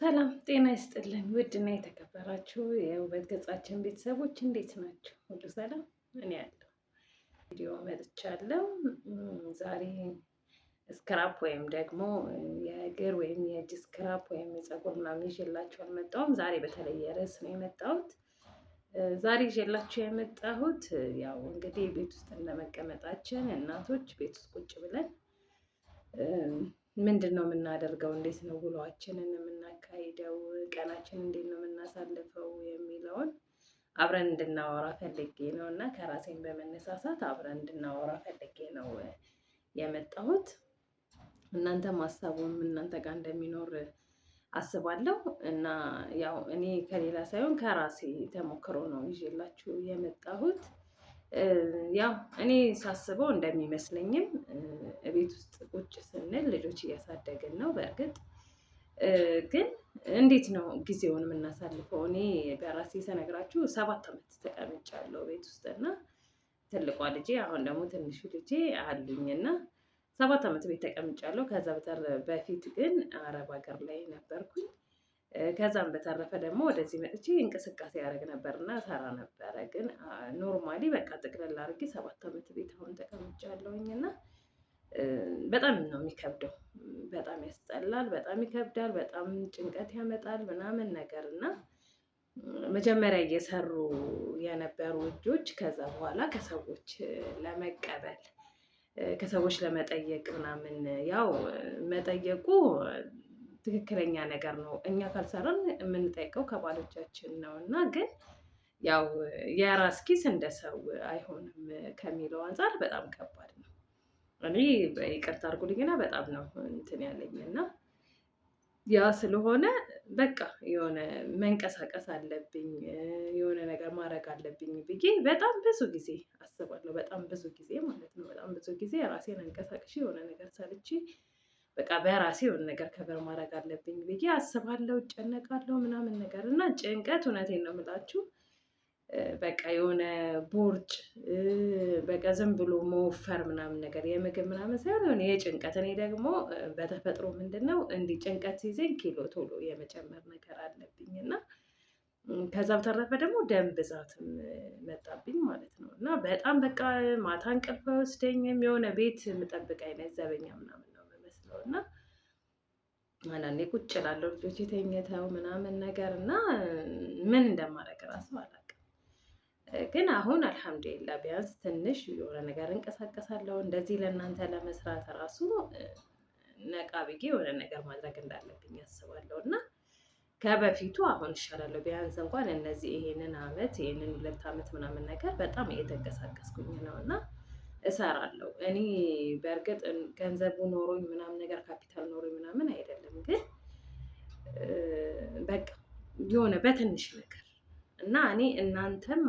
ሰላም ጤና ይስጥልን። ውድና የተከበራችሁ የውበት ገጻችን ቤተሰቦች እንዴት ናቸው? ሁሉ ሰላም? እኔ ያለው ቪዲዮ መጥቻለሁ። ዛሬ ስክራፕ ወይም ደግሞ የእግር ወይም የእጅ ስክራፕ ወይም የፀጉር ምናምን ይዤላችሁ አልመጣሁም። ዛሬ በተለየ ርዕስ ነው የመጣሁት። ዛሬ ይዤላችሁ የመጣሁት ያው እንግዲህ ቤት ውስጥ እንደመቀመጣችን እናቶች ቤት ውስጥ ቁጭ ብለን ምንድን ነው የምናደርገው? እንዴት ነው ውሏችንን የምናካሂደው? ቀናችን እንዴት ነው የምናሳልፈው? የሚለውን አብረን እንድናወራ ፈልጌ ነው እና ከራሴን በመነሳሳት አብረን እንድናወራ ፈልጌ ነው የመጣሁት። እናንተም ሀሳቡም እናንተ ጋር እንደሚኖር አስባለሁ እና ያው እኔ ከሌላ ሳይሆን ከራሴ ተሞክሮ ነው ይዤላችሁ የመጣሁት። ያው እኔ ሳስበው እንደሚመስለኝም ቤት ውስጥ ቁጭ ስንል ልጆች እያሳደግን ነው። በእርግጥ ግን እንዴት ነው ጊዜውን የምናሳልፈው? እኔ በራሴ ስነግራችሁ 7 ዓመት ተቀምጫለሁ ቤት ውስጥ እና ትልቋ ልጄ አሁን ደግሞ ትንሹ ልጄ አሉኝ እና 7 ዓመት ቤት ተቀምጫለሁ። ከዛ በፊት ግን አረብ ሀገር ላይ ነበርኩኝ። ከዛም በተረፈ ደግሞ ወደዚህ መጥቼ እንቅስቃሴ ያደርግ ነበርና ሰራ ነበረ። ግን ኖርማሊ በቃ ጥቅልል አድርጌ 7 ዓመት ቤት አሁን ተቀምጫለሁኝ እና በጣም ነው የሚከብደው። በጣም ያስጠላል፣ በጣም ይከብዳል፣ በጣም ጭንቀት ያመጣል ምናምን ነገር እና መጀመሪያ እየሰሩ የነበሩ እጆች ከዛ በኋላ ከሰዎች ለመቀበል ከሰዎች ለመጠየቅ ምናምን ያው መጠየቁ ትክክለኛ ነገር ነው። እኛ ካልሰራን የምንጠይቀው ከባሎቻችን ነው እና ግን ያው የራስ ኪስ እንደ ሰው አይሆንም ከሚለው አንፃር በጣም ከባድ ነው። እኔ ይቅርታ አድርጉልኝና በጣም ነው እንትን ያለኝ እና ያ ስለሆነ በቃ የሆነ መንቀሳቀስ አለብኝ የሆነ ነገር ማድረግ አለብኝ ብዬ በጣም ብዙ ጊዜ አስባለሁ። በጣም ብዙ ጊዜ ማለት ነው። በጣም ብዙ ጊዜ ራሴን አንቀሳቅሼ የሆነ ነገር ሰርቼ በቃ በራሴ የሆነ ነገር ከበር ማድረግ አለብኝ ብዬ አስባለሁ፣ እጨነቃለሁ ምናምን ነገር እና ጭንቀት እውነቴን ነው የምላችሁ በቃ የሆነ ቦርጭ በቃ ዝም ብሎ መወፈር ምናምን ነገር የምግብ ምናምን ሳይሆን የሆነ የጭንቀት እኔ ደግሞ በተፈጥሮ ምንድነው እንዲህ ጭንቀት ሲይዘኝ ኪሎ ቶሎ የመጨመር ነገር አለብኝ እና ከዛ በተረፈ ደግሞ ደም ብዛትም መጣብኝ ማለት ነው እና በጣም በቃ ማታ እንቅልፍ አይወስደኝም። የሆነ ቤት የምጠብቅ አይነት ዘበኛ ምናምን ነው የምመስለው እና አንዳንዴ ቁጭ እላለሁ ልጆቼ ተኝተው ምናምን ነገር እና ምን እንደማደርግ እራሱ አላውቅም። ግን አሁን አልሐምዱሊላህ ቢያንስ ትንሽ የሆነ ነገር እንቀሳቀሳለሁ። እንደዚህ ለእናንተ ለመስራት ራሱ ነቃ ብዬ የሆነ ነገር ማድረግ እንዳለብኝ አስባለሁ እና ከበፊቱ አሁን እሻላለሁ። ቢያንስ እንኳን እነዚህ ይሄንን 2 ዓመት ምናምን ነገር በጣም እየተንቀሳቀስኩኝ ነው እና እሰራለሁ። እኔ በእርግጥ ገንዘቡ ኖሮኝ ምናምን ነገር ካፒታል ኖሮኝ ምናምን አይደለም፣ ግን በቃ የሆነ በትንሽ ነገር እና እኔ እናንተም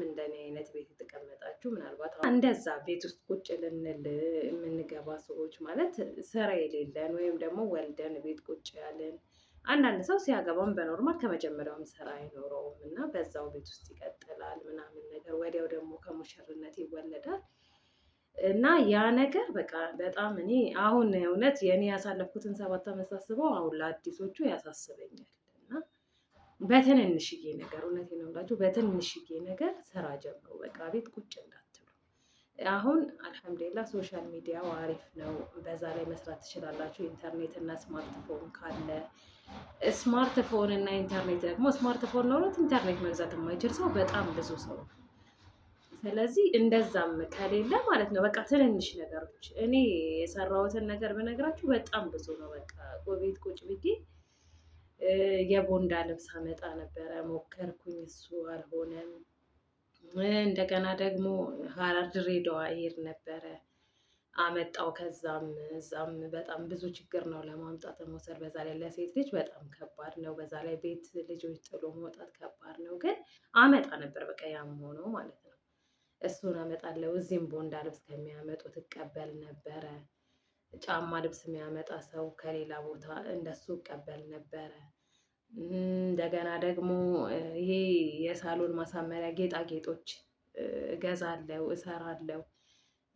እንደኔ አይነት ቤት የተቀመጣችሁ ምናልባት እንደዛ ቤት ውስጥ ቁጭ ልንል የምንገባ ሰዎች ማለት ስራ የሌለን ወይም ደግሞ ወልደን ቤት ቁጭ ያለን አንዳንድ ሰው ሲያገባም በኖርማል ከመጀመሪያውም ስራ አይኖረውም እና በዛው ቤት ውስጥ ይቀጥላል ምናምን ነገር ወዲያው ደግሞ ከሙሽርነት ይወለዳል እና ያ ነገር በቃ በጣም እኔ አሁን እውነት የኔ ያሳለፍኩትን 7 ዓመት ሳስበው አሁን ለአዲሶቹ ያሳስበኛል እና በትንንሽዬ ነገር እውነቴን ነው የምላችሁ በትንንሽዬ ነገር ስራ ጀምሩ። በቃ ቤት ቁጭ እንዳትሉ። አሁን አልሐምዱሊላህ ሶሻል ሚዲያው አሪፍ ነው። በዛ ላይ መስራት ትችላላችሁ። ኢንተርኔት እና ስማርትፎን ካለ ስማርትፎን እና ኢንተርኔት ደግሞ ስማርትፎን ኖሮት ኢንተርኔት መግዛት የማይችል ሰው በጣም ብዙ ሰው ነው። ስለዚህ እንደዛም ከሌለ ማለት ነው በቃ ትንንሽ ነገሮች እኔ የሰራሁትን ነገር ብነግራችሁ በጣም ብዙ ነው። በቃ ቤት ቁጭ ብዬ የቦንዳ ልብስ አመጣ ነበረ፣ ሞከርኩኝ፣ እሱ አልሆነም። እንደገና ደግሞ ሀረር ድሬዳዋ ይሄድ ነበረ አመጣው። ከዛም እዛም በጣም ብዙ ችግር ነው ለማምጣት መውሰድ። በዛ ላይ ለሴት ልጅ በጣም ከባድ ነው። በዛ ላይ ቤት ልጆች ጥሎ መውጣት ከባድ ነው። ግን አመጣ ነበር በቃ ያም ሆኖ ማለት ነው። እሱን አመጣለሁ። እዚህም ቦንዳ ልብስ ከሚያመጡት እቀበል ነበረ። ጫማ ልብስ የሚያመጣ ሰው ከሌላ ቦታ እንደሱ እቀበል ነበረ። እንደገና ደግሞ ይሄ የሳሎን ማሳመሪያ ጌጣጌጦች እገዛለሁ፣ እሰራለሁ።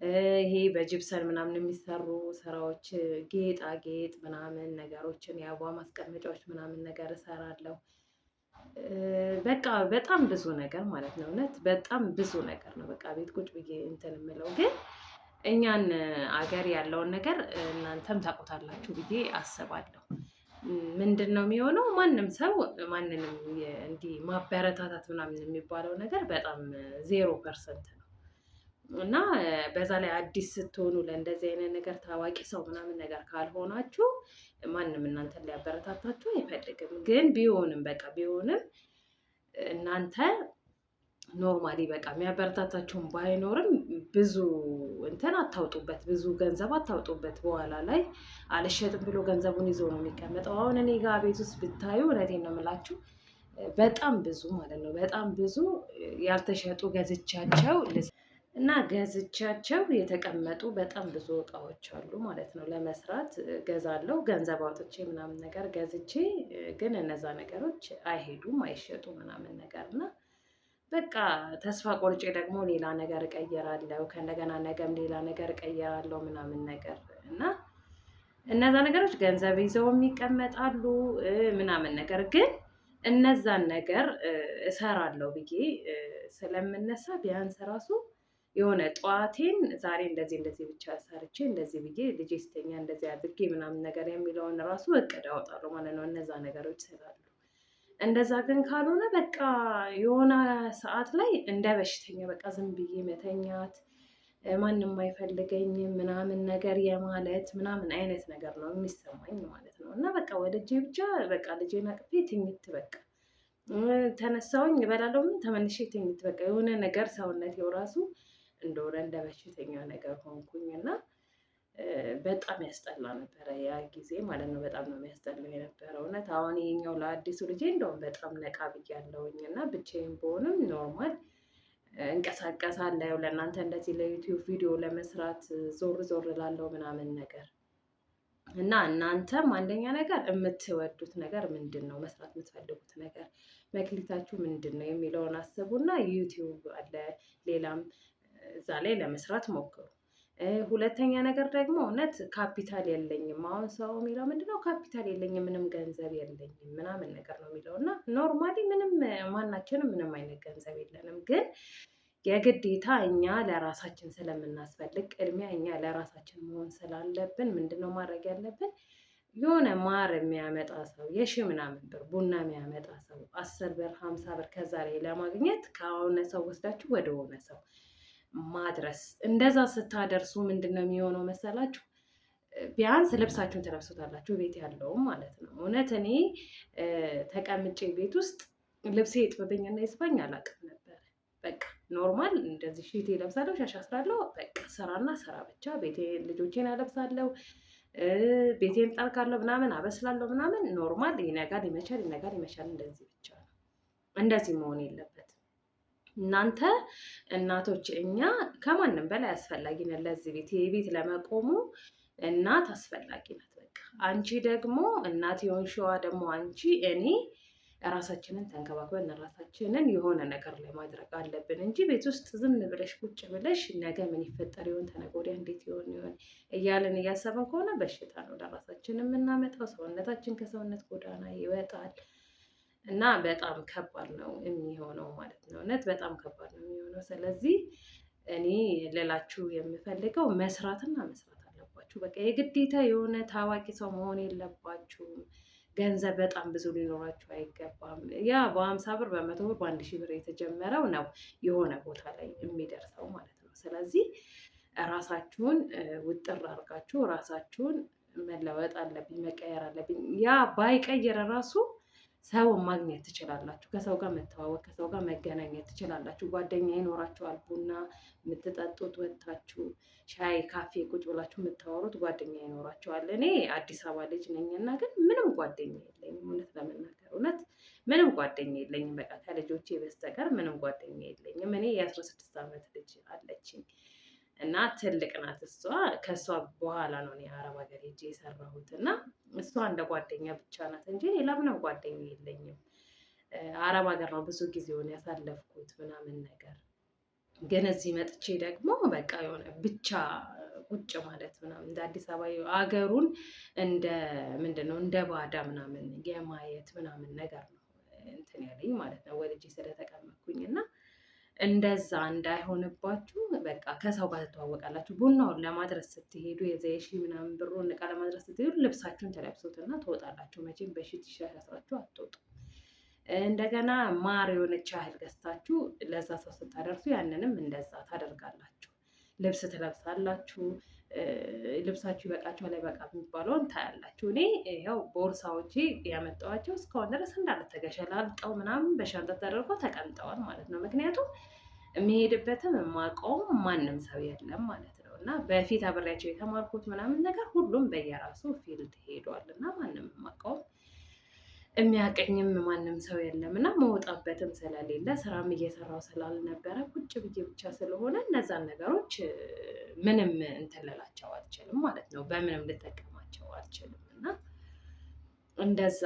ይሄ በጅብሰን ምናምን የሚሰሩ ስራዎች፣ ጌጣጌጥ ምናምን ነገሮችን፣ የአበባ ማስቀመጫዎች ምናምን ነገር እሰራለሁ። በቃ በጣም ብዙ ነገር ማለት ነው። እውነት በጣም ብዙ ነገር ነው። በቃ ቤት ቁጭ ብዬ እንትን የምለው ግን እኛን አገር ያለውን ነገር እናንተም ታውቁታላችሁ ብዬ አስባለሁ። ምንድን ነው የሚሆነው? ማንም ሰው ማንንም እንዲህ ማበረታታት ምናምን የሚባለው ነገር በጣም 0% ነው እና በዛ ላይ አዲስ ስትሆኑ ለእንደዚህ አይነት ነገር ታዋቂ ሰው ምናምን ነገር ካልሆናችሁ ማንም እናንተን ሊያበረታታችሁ አይፈልግም። ግን ቢሆንም በቃ ቢሆንም እናንተ ኖርማሊ በቃ የሚያበረታታችሁን ባይኖርም ብዙ እንትን አታውጡበት፣ ብዙ ገንዘብ አታውጡበት። በኋላ ላይ አልሸጥም ብሎ ገንዘቡን ይዞ ነው የሚቀመጠው። አሁን እኔ ጋር ቤት ውስጥ ብታዩ እውነቴን ነው የምላችሁ በጣም ብዙ ማለት ነው በጣም ብዙ ያልተሸጡ ገዝቻቸው የተቀመጡ በጣም ብዙ እቃዎች አሉ ማለት ነው። ለመስራት ገዛለው ገንዘብ አውጥቼ ምናምን ነገር ገዝቼ ግን እነዛ ነገሮች አይሄዱም አይሸጡ ምናምን ነገር እና በቃ ተስፋ ቆርጬ ደግሞ ሌላ ነገር እቀይራለሁ። ከእንደገና ነገም ሌላ ነገር እቀይራለሁ ምናምን ነገር እና እነዛ ነገሮች ገንዘብ ይዘው የሚቀመጣሉ ምናምን ነገር ግን እነዛን ነገር እሰራለሁ ብዬ ስለምነሳ ቢያንስ ራሱ የሆነ ጠዋቴን ዛሬ እንደዚህ እንደዚህ ብቻ ሰርቼ እንደዚህ ብዬ ልጄ ስተኛ እንደዚህ አድርጌ ምናምን ነገር የሚለውን ራሱ እቅድ አወጣለሁ ማለት ነው። እነዛ ነገሮች ስላሉ እንደዛ ግን ካልሆነ በቃ የሆነ ሰዓት ላይ እንደ በሽተኛ በቃ ዝም ብዬ መተኛት ማንም አይፈልገኝም ምናምን ነገር የማለት ምናምን አይነት ነገር ነው የሚሰማኝ ማለት ነው። እና በቃ ወልጄ ብቻ በቃ ልጄን አቅፌ ትኝት በቃ ተነሳሁኝ እበላለሁ ምን ተመልሼ ትኝት በቃ የሆነ ነገር ሰውነቴው ራሱ እንደሆነ እንደ በሽተኛ ነገር ሆንኩኝ እና በጣም ያስጠላ ነበረ ያ ጊዜ ማለት ነው። በጣም ነው የሚያስጠላው የነበረው እውነት። አሁን ይሄኛው ለአዲሱ ልጄ እንደውም በጣም ነቃ ብያለሁኝ እና ብቻዬን ብሆንም ኖርማል እንቀሳቀሳለሁ። ለእናንተ እንደዚህ ለዩቲዩብ ቪዲዮ ለመስራት ዞር ዞር እላለሁ ምናምን ነገር እና እናንተም አንደኛ ነገር የምትወዱት ነገር ምንድን ነው፣ መስራት የምትፈልጉት ነገር መክሊታችሁ ምንድን ነው የሚለውን አስቡና ዩቲዩብ አለ ሌላም እዛ ላይ ለመስራት ሞክሩ። ሁለተኛ ነገር ደግሞ እውነት ካፒታል የለኝም። አሁን ሰው የሚለው ምንድነው ካፒታል የለኝም ምንም ገንዘብ የለኝም ምናምን ነገር ነው የሚለው እና ኖርማሊ ምንም ማናችንም ምንም አይነት ገንዘብ የለንም። ግን የግዴታ እኛ ለራሳችን ስለምናስፈልግ ቅድሚያ እኛ ለራሳችን መሆን ስላለብን ምንድነው ማድረግ ያለብን? የሆነ ማር የሚያመጣ ሰው የሺ ምናምን ብር ቡና የሚያመጣ ሰው 10 ብር 50 ብር ከዛ ላይ ለማግኘት ከሆነ ሰው ወስዳችሁ ወደ ሆነ ሰው ማድረስ። እንደዛ ስታደርሱ ምንድን ነው የሚሆነው መሰላችሁ? ቢያንስ ልብሳችሁን ትለብሱታላችሁ፣ ቤት ያለውም ማለት ነው። እውነት እኔ ተቀምጬ ቤት ውስጥ ልብሴ ይጥብብኝና ይስባኝ አላውቅም ነበር። በቃ ኖርማል እንደዚህ ሺቴ ለብሳለሁ፣ ሻሽ አስራለሁ፣ በቃ ስራና ስራ ብቻ። ቤቴን ልጆቼን አለብሳለሁ፣ ቤቴን ጠርጋለሁ፣ ምናምን አበስላለሁ፣ ምናምን ኖርማል። ይነጋል ይመሻል፣ ይነጋል ይመሻል። እንደዚህ ብቻ ነው። እንደዚህ መሆን የለበትም። እናንተ እናቶች እኛ ከማንም በላይ አስፈላጊ ነን ለዚህ ቤት። ይሄ ቤት ለመቆሙ እናት አስፈላጊ ናት። በቃ አንቺ ደግሞ እናት የሆንሽዋ ደግሞ አንቺ እኔ ራሳችንን ተንከባክበን ራሳችንን የሆነ ነገር ላይ ማድረግ አለብን እንጂ ቤት ውስጥ ዝም ብለሽ ቁጭ ብለሽ ነገ ምን ይፈጠር ይሆን ተነገ ወዲያ እንዴት ይሆን እያልን እያሰብን ከሆነ በሽታ ነው ለራሳችን የምናመጣው። ሰውነታችን ከሰውነት ጎዳና ይወጣል እና በጣም ከባድ ነው የሚሆነው ማለት ነው። እውነት በጣም ከባድ ነው የሚሆነው። ስለዚህ እኔ ልላችሁ የምፈልገው መስራትና መስራት አለባችሁ። በቃ የግዴታ የሆነ ታዋቂ ሰው መሆን የለባችሁም። ገንዘብ በጣም ብዙ ሊኖራችሁ አይገባም። ያ በ50 ብር በ100 ብር በ1000 ብር የተጀመረው ነው የሆነ ቦታ ላይ የሚደርሰው ማለት ነው። ስለዚህ ራሳችሁን ውጥር አድርጋችሁ ራሳችሁን መለወጥ አለብኝ መቀየር አለብኝ። ያ ባይቀየረ ራሱ ሰው ማግኘት ትችላላችሁ። ከሰው ጋር መተዋወቅ፣ ከሰው ጋር መገናኘት ትችላላችሁ። ጓደኛ ይኖራችኋል። ቡና የምትጠጡት ወጥታችሁ ሻይ ካፌ ቁጭ ብላችሁ የምታወሩት ጓደኛ ይኖራችኋል። እኔ አዲስ አበባ ልጅ ነኝ እና ግን ምንም ጓደኛ የለኝም። እውነት ለመናገር እውነት ምንም ጓደኛ የለኝም። በቃ ከልጆቼ በስተቀር ምንም ጓደኛ የለኝም። እኔ የ16 ዓመት ልጅ አለችኝ እና ትልቅ ናት እሷ። ከእሷ በኋላ ነው እኔ አረብ ሀገር ሄጄ የሰራሁት እና እሷ እንደ ጓደኛ ብቻ ናት እንጂ ሌላ ምንም ጓደኛ የለኝም። አረብ ሀገር ነው ብዙ ጊዜውን ያሳለፍኩት ምናምን ነገር ግን እዚህ መጥቼ ደግሞ በቃ የሆነ ብቻ ቁጭ ማለት ምናምን እንደ አዲስ አበባ አገሩን እንደ ምንድን ነው እንደ ባዳ ምናምን የማየት ምናምን ነገር ነው እንትን ያለኝ ማለት ነው ወልጄ ስለተቀመጥኩኝ እና እንደዛ እንዳይሆንባችሁ በቃ ከሰው ጋር ትተዋወቃላችሁ። ቡናውን ለማድረስ ስትሄዱ የዘይሺ ምናምን ብሩን እቃ ለማድረስ ስትሄዱ ልብሳችሁን ተለብሱትና ትወጣላችሁ። መቼም በሽት ይሻሻስራችሁ አትወጡ። እንደገና ማር የሆነች ያህል ገዝታችሁ ለዛ ሰው ስታደርሱ ያንንም እንደዛ ታደርጋላችሁ። ልብስ ትለብሳላችሁ። ልብሳችሁ ይበቃችኋል አይበቃም የሚባለውን ታያላችሁ። እኔ ያው ቦርሳዎቼ ያመጣኋቸው እስካሁን ድረስ እንዳለ ተገሸላልጠው ምናምን በሻንጣ ተደርጎ ተቀምጠዋል ማለት ነው። ምክንያቱም የሚሄድበትም የማውቀውም ማንም ሰው የለም ማለት ነው። እና በፊት አብሬያቸው የተማርኩት ምናምን ነገር ሁሉም በየራሱ ፊልድ ሄዷል እና ማንም የማውቀውም የሚያቀኝም ማንም ሰው የለም እና መውጣበትም ስለሌለ ስራም እየሰራው ስላልነበረ ቁጭ ብዬ ብቻ ስለሆነ እነዛን ነገሮች ምንም እንትልላቸው አልችልም ማለት ነው። በምንም ልጠቀማቸው አልችልም እና እንደዛ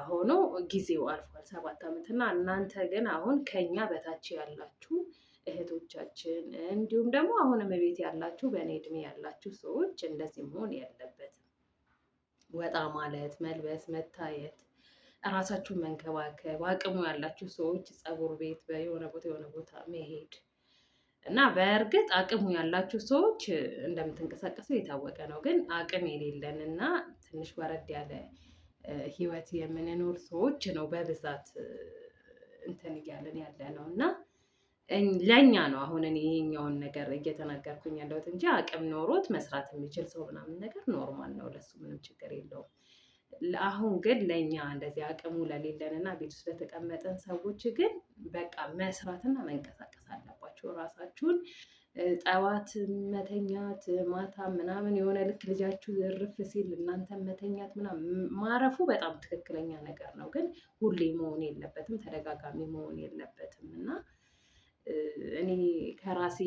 ሆኖ ጊዜው አልፏል 7 ዓመት እና እናንተ ግን አሁን ከኛ በታች ያላችሁ እህቶቻችን እንዲሁም ደግሞ አሁንም ቤት ያላችሁ በእኔ እድሜ ያላችሁ ሰዎች እንደዚህ መሆን የለበትም። ወጣ ማለት፣ መልበስ፣ መታየት፣ ራሳችሁን መንከባከብ አቅሙ ያላችሁ ሰዎች ፀጉር ቤት የሆነ ቦታ መሄድ እና በእርግጥ አቅሙ ያላችሁ ሰዎች እንደምትንቀሳቀሱ የታወቀ ነው። ግን አቅም የሌለን እና ትንሽ ወረድ ያለ ህይወት የምንኖር ሰዎች ነው በብዛት እንትን እያለን ያለ ነው እና ለእኛ ነው አሁን እኔ ይሄኛውን ነገር እየተናገርኩኝ ያለሁት እንጂ አቅም ኖሮት መስራት የሚችል ሰው ምናምን ነገር ኖርማል ነው፣ ለሱ ምንም ችግር የለውም። አሁን ግን ለእኛ እንደዚህ አቅሙ ለሌለን እና ቤት ውስጥ ለተቀመጠን ሰዎች ግን በቃ መስራትና መንቀሳቀስ አለባቸው። ራሳችሁን ጠዋት መተኛት ማታ ምናምን የሆነ ልክ ልጃችሁ እርፍ ሲል እናንተ መተኛት ምናምን ማረፉ በጣም ትክክለኛ ነገር ነው። ግን ሁሌ መሆን የለበትም፣ ተደጋጋሚ መሆን የለበትም እና እኔ ከራሴ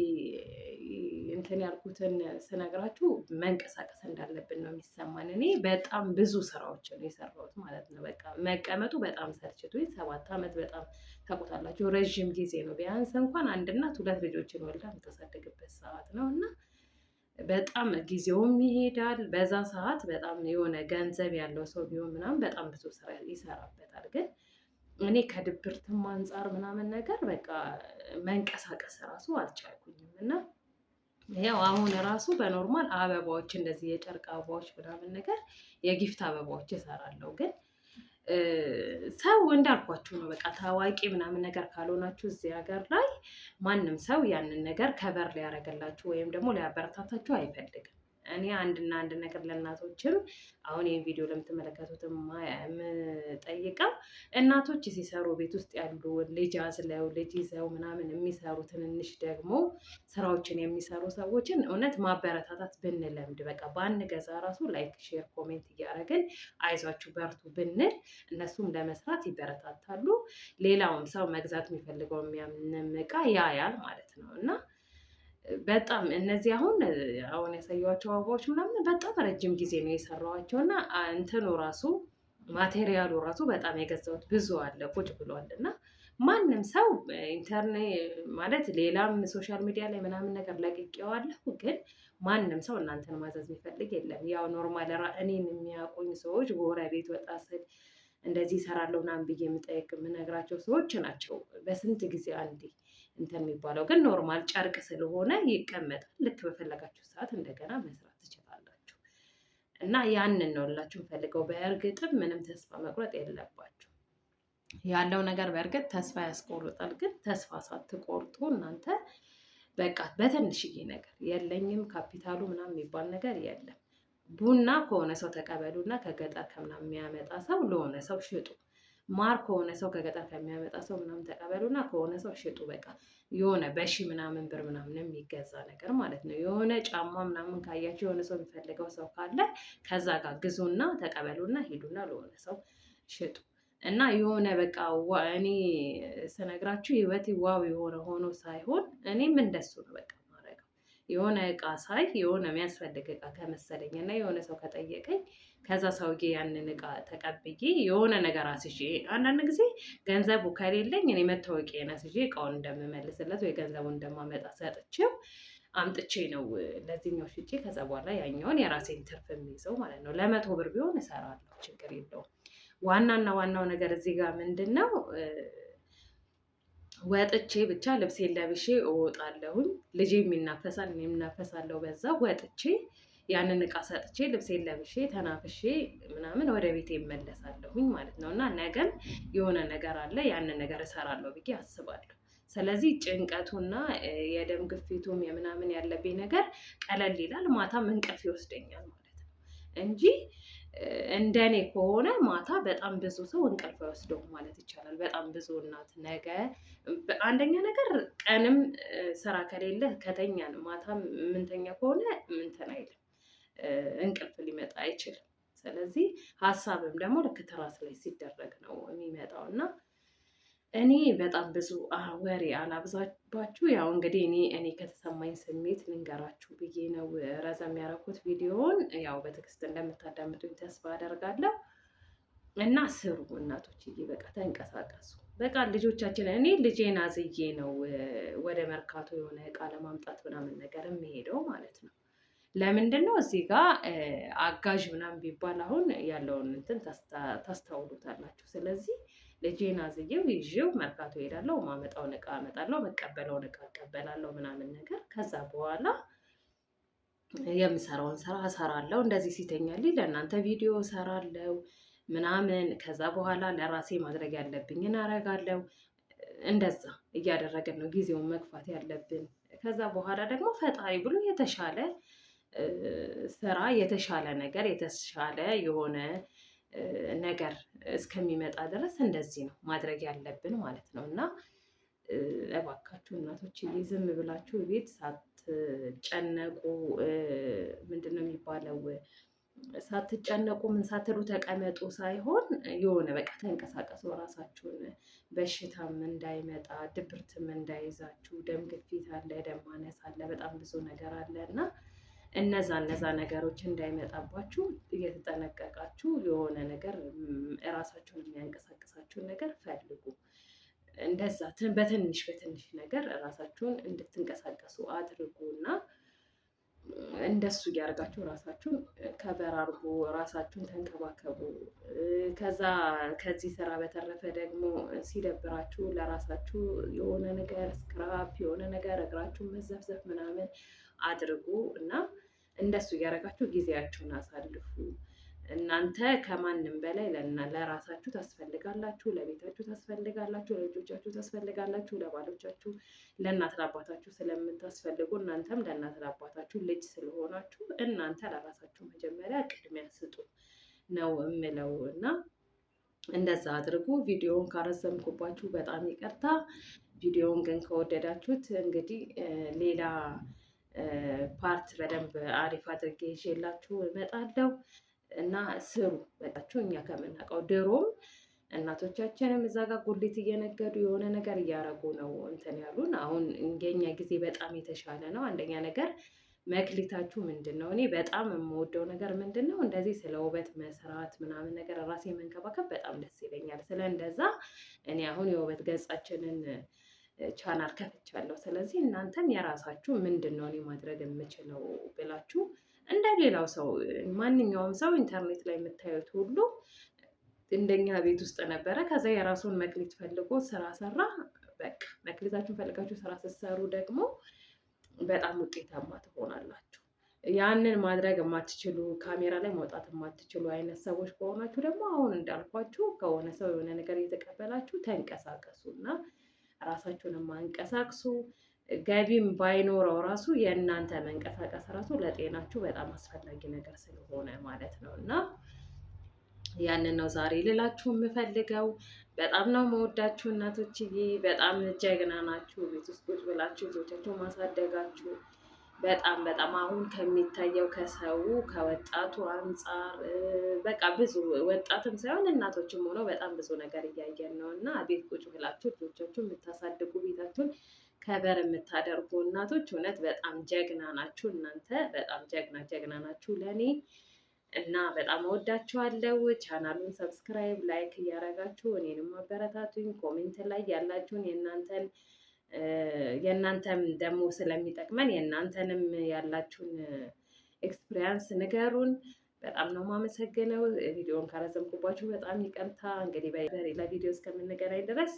እንትን ያልኩትን ስነግራችሁ መንቀሳቀስ እንዳለብን ነው የሚሰማን። እኔ በጣም ብዙ ስራዎችን የሰራሁት ማለት ነው። በቃ መቀመጡ በጣም ሰልችቶኝ 7 ዓመት በጣም ታውቁታላችሁ፣ ረዥም ጊዜ ነው። ቢያንስ እንኳን 1 እናት 2 ልጆችን ወልዳ የምታሳድግበት ሰዓት ነው እና በጣም ጊዜውም ይሄዳል። በዛ ሰዓት በጣም የሆነ ገንዘብ ያለው ሰው ቢሆን ምናምን በጣም ብዙ ስራ ይሰራበታል። ግን እኔ ከድብርትም አንጻር ምናምን ነገር በቃ መንቀሳቀስ ራሱ አልቻልኩኝም እና ያው አሁን ራሱ በኖርማል አበባዎች እንደዚህ የጨርቅ አበባዎች ምናምን ነገር የጊፍት አበባዎች እሰራለሁ። ግን ሰው እንዳልኳችሁ ነው። በቃ ታዋቂ ምናምን ነገር ካልሆናችሁ እዚህ ሀገር ላይ ማንም ሰው ያንን ነገር ከበር ሊያደርግላችሁ ወይም ደግሞ ሊያበረታታችሁ አይፈልግም። እኔ አንድ ነገር ለእናቶችም አሁን ይህን ቪዲዮ ለምትመለከቱት የምጠይቀው እናቶች ሲሰሩ ቤት ውስጥ ያሉ ልጅ አዝለው ልጅ ይዘው ምናምን የሚሰሩ ትንንሽ ደግሞ ስራዎችን የሚሰሩ ሰዎችን እውነት ማበረታታት ብንለምድ፣ በቃ ባንገዛ ራሱ ላይክ፣ ሼር፣ ኮሜንት እያደረግን አይዟችሁ በርቱ ብንል እነሱም ለመስራት ይበረታታሉ። ሌላውም ሰው መግዛት የሚፈልገው የሚያምንም እቃ ያያል ማለት ነው እና በጣም እነዚህ አሁን ያሳየኋቸው አበባዎች ምናምን በጣም ረጅም ጊዜ ነው የሰራኋቸው እና እንትኑ ራሱ ማቴሪያሉ ራሱ በጣም የገዛሁት ብዙ አለ ቁጭ ብሏል እና ማንም ሰው ኢንተርኔት ማለት ሌላም ሶሻል ሚዲያ ላይ ምናምን ነገር ለቅቄዋለሁ። ግን ማንም ሰው እናንተን ማዘዝ የሚፈልግ የለም። ያው ኖርማል እኔን የሚያውቁኝ ሰዎች ጎረቤት ወጣ ስል እንደዚህ እሰራለሁ ምናምን ብዬ የምነግራቸው ሰዎች ናቸው በስንት ጊዜ አንዴ እንትን የሚባለው። ግን ኖርማል ጨርቅ ስለሆነ ይቀመጣል። ልክ በፈለጋችሁ ሰዓት እንደገና መስራት ትችላላችሁ እና ያንን ነው ላችሁ ፈልገው። በእርግጥም ምንም ተስፋ መቁረጥ የለባችሁ። ያለው ነገር በእርግጥ ተስፋ ያስቆርጣል። ግን ተስፋ ሳትቆርጡ እናንተ በቃ በትንሽዬ ነገር የለኝም ካፒታሉ ምናምን የሚባል ነገር የለም። ቡና ከሆነ ሰው ተቀበሉ እና ከገጠር ከምናምን የሚያመጣ ሰው ለሆነ ሰው ሽጡ። ማር ከሆነ ሰው ከገጠር ከሚያመጣ ሰው ምናምን ተቀበሉና ከሆነ ሰው ሽጡ። በቃ የሆነ በሺ ምናምን ብር ምናምን የሚገዛ ነገር ማለት ነው። የሆነ ጫማ ምናምን ካያችሁ የሆነ ሰው የሚፈልገው ሰው ካለ ከዛ ጋር ግዙና ተቀበሉና ሂዱና ለሆነ ሰው ሽጡ እና የሆነ በቃ እኔ ስነግራችሁ ህይወቴ ዋው የሆነ ሆኖ ሳይሆን እኔም እንደሱ ነው በቃ ማድረገው። የሆነ እቃ ሳይ የሆነ የሚያስፈልግ እቃ ከመሰለኝ እና የሆነ ሰው ከጠየቀኝ ከዛ ሰውዬ ያንን እቃ ተቀብዬ የሆነ ነገር አስይዤ፣ አንዳንድ ጊዜ ገንዘቡ ከሌለኝ እኔ መታወቂያን አስይዤ እቃውን እንደምመልስለት ወይ ገንዘቡን እንደማመጣ ሰጥቼው አምጥቼ ነው ለዚህኛው ሽጬ ከዛ በኋላ ያኛውን የራሴን ትርፍ የሚይዘው ማለት ነው። ለ100 ብር ቢሆን እሰራለሁ፣ ችግር የለውም። ዋናና ዋናው ነገር እዚህ ጋር ምንድን ነው ወጥቼ ብቻ ልብሴን ለብሼ እወጣለሁኝ። ልጄ የሚናፈሳል እኔም እናፈሳለሁ። በዛ ወጥቼ ያንን እቃ ሰጥቼ ልብሴን ለብሼ ተናፍሼ ምናምን ወደ ቤቴ እመለሳለሁኝ ማለት ነው። እና ነገም የሆነ ነገር አለ ያንን ነገር እሰራለሁ ብዬ አስባለሁ። ስለዚህ ጭንቀቱና የደም ግፊቱም የምናምን ያለብኝ ነገር ቀለል ይላል። ማታም እንቅልፍ ይወስደኛል ማለት ነው እንጂ እንደኔ ከሆነ ማታ በጣም ብዙ ሰው እንቅልፍ አይወስደውም ማለት ይቻላል። በጣም ብዙ እናት ነገ አንደኛ ነገር ቀንም ስራ ከሌለ ከተኛን ማታ ምንተኛ ከሆነ ምንተን አይልም፣ እንቅልፍ ሊመጣ አይችልም። ስለዚህ ሀሳብም ደግሞ ልክ ትራስ ላይ ሲደረግ ነው የሚመጣው እና እኔ በጣም ብዙ ወሬ አላብዛባችሁ። ያው እንግዲህ እኔ ከተሰማኝ ስሜት ልንገራችሁ ብዬ ነው ረዘም ያደረኩት ቪዲዮውን። ያው በትዕግስት እንደምታዳምጡኝ ተስፋ አደርጋለሁ። እና ስሩ እናቶችዬ፣ በቃ ተንቀሳቀሱ። በቃ ልጆቻችን እኔ ልጄን አዝዬ ነው ወደ መርካቶ የሆነ እቃ ለማምጣት ምናምን ነገር የሚሄደው ማለት ነው። ለምንድን ነው እዚህ ጋር አጋዥ ምናምን ቢባል አሁን ያለውን እንትን ታስታውሉታላችሁ። ስለዚህ ልጄን አዝዬው ይዤው መርካቶ ሄዳለሁ። ማመጣውን እቃ አመጣለሁ፣ መቀበለውን እቃ እቀበላለሁ ምናምን ነገር። ከዛ በኋላ የምሰራውን ስራ እሰራለሁ። እንደዚህ ሲተኛልኝ ለእናንተ ቪዲዮ እሰራለሁ ምናምን። ከዛ በኋላ ለራሴ ማድረግ ያለብኝን አደርጋለሁ። እንደዛ እያደረግን ነው ጊዜውን መግፋት ያለብን። ከዛ በኋላ ደግሞ ፈጣሪ ብሎ የተሻለ ስራ፣ የተሻለ ነገር፣ የተሻለ የሆነ ነገር እስከሚመጣ ድረስ እንደዚህ ነው ማድረግ ያለብን ማለት ነው። እና እባካችሁ እናቶች ዝም ብላችሁ ቤት ሳትጨነቁ ምንድን ነው የሚባለው ሳትጨነቁ ምን ሳትሉ ተቀመጡ ሳይሆን የሆነ በቃ ተንቀሳቀሱ። ራሳችሁን በሽታም እንዳይመጣ ድብርትም እንዳይዛችሁ፣ ደም ግፊት አለ፣ ደም ማነስ አለ፣ በጣም ብዙ ነገር አለ እና እነዛ ነገሮች እንዳይመጣባችሁ እየተጠነቀቃችሁ የሆነ ነገር ራሳችሁን የሚያንቀሳቅሳችሁን ነገር ፈልጉ። እንደዛ በትንሽ ነገር ራሳችሁን እንድትንቀሳቀሱ አድርጉ እና እንደሱ እያደረጋችሁ ራሳችሁን ከበር አድርጉ፣ ራሳችሁን ተንከባከቡ። ከዚህ ስራ በተረፈ ደግሞ ሲደብራችሁ ለራሳችሁ የሆነ ነገር ስክራፕ የሆነ ነገር እግራችሁን መዘፍዘፍ ምናምን አድርጉ እና እንደሱ እያደረጋችሁ ጊዜያችሁን አሳልፉ። እናንተ ከማንም በላይ ለራሳችሁ ታስፈልጋላችሁ፣ ለቤታችሁ ታስፈልጋላችሁ፣ ለልጆቻችሁ ታስፈልጋላችሁ፣ ለባሎቻችሁ፣ ለእናት ለአባታችሁ ስለምታስፈልጉ እናንተም ለእናት ለአባታችሁ ልጅ ስለሆናችሁ እናንተ ለራሳችሁ መጀመሪያ ቅድሚያ ስጡ ነው የምለው እና እንደዛ አድርጉ። ቪዲዮውን ካረዘምኩባችሁ በጣም ይቅርታ። ቪዲዮውን ግን ከወደዳችሁት እንግዲህ ሌላ ፓርት በደንብ አሪፍ አድርጌ ይዤላችሁ እመጣለሁ እና ስሩ በቃችሁ። እኛ ከምናውቀው ድሮም እናቶቻችንም እዛ ጋር ጉሊት እየነገዱ የሆነ ነገር እያደረጉ ነው እንትን ያሉን። አሁን የኛ ጊዜ በጣም የተሻለ ነው። አንደኛ ነገር መክሊታችሁ ምንድን ነው? እኔ በጣም የምወደው ነገር ምንድን ነው? እንደዚህ ስለ ውበት መስራት ምናምን ነገር ራሴ መንከባከብ በጣም ደስ ይለኛል። ስለ እንደዛ እኔ አሁን የውበት ገጻችንን ቻናል ከፍቻለሁ። ስለዚህ እናንተም የራሳችሁ ምንድን ነው እኔ ማድረግ የምችለው ብላችሁ እንደ ሌላው ሰው ማንኛውም ሰው ኢንተርኔት ላይ የምታዩት ሁሉ እንደኛ ቤት ውስጥ ነበረ። ከዛ የራሱን መክሊት ፈልጎ ስራ ሰራ። በቃ መክሊታችሁን ፈልጋችሁ ስራ ስትሰሩ ደግሞ በጣም ውጤታማ ትሆናላችሁ። ያንን ማድረግ የማትችሉ ካሜራ ላይ መውጣት የማትችሉ አይነት ሰዎች ከሆናችሁ ደግሞ አሁን እንዳልኳችሁ ከሆነ ሰው የሆነ ነገር እየተቀበላችሁ ተንቀሳቀሱ እና ራሳችሁን ማንቀሳቅሱ። ገቢም ባይኖረው ራሱ የእናንተ መንቀሳቀስ ራሱ ለጤናችሁ በጣም አስፈላጊ ነገር ስለሆነ ማለት ነው እና ያንን ነው ዛሬ ልላችሁ የምፈልገው። በጣም ነው መወዳችሁ እናቶችዬ፣ በጣም ጀግና ናችሁ። ቤት ውስጥ ቁጭ ብላችሁ ልጆቻችሁ ማሳደጋችሁ በጣም አሁን ከሚታየው ከሰው ከወጣቱ አንጻር በቃ ብዙ ወጣትም ሳይሆን እናቶችም ሆነው በጣም ብዙ ነገር እያየን ነው እና ቤት ቁጭ ብላችሁ ልጆቻችሁን የምታሳድጉ ቤታችሁን ከበር የምታደርጉ እናቶች እውነት በጣም ጀግና ናችሁ። እናንተ በጣም ጀግና ናችሁ ለእኔ እና በጣም እወዳችኋለሁ። ቻናሉን ሰብስክራይብ፣ ላይክ እያደረጋችሁ እኔንም አበረታቱኝ። ኮሜንት ላይ ያላችሁን የእናንተም ደግሞ ስለሚጠቅመን የእናንተንም ያላችሁን ኤክስፒሪያንስ ንገሩን። በጣም ነው የማመሰግነው። ቪዲዮን ካረዘምኩባችሁ በጣም ይቅርታ። እንግዲህ በሌላ ቪዲዮ እስከምንገናኝ ድረስ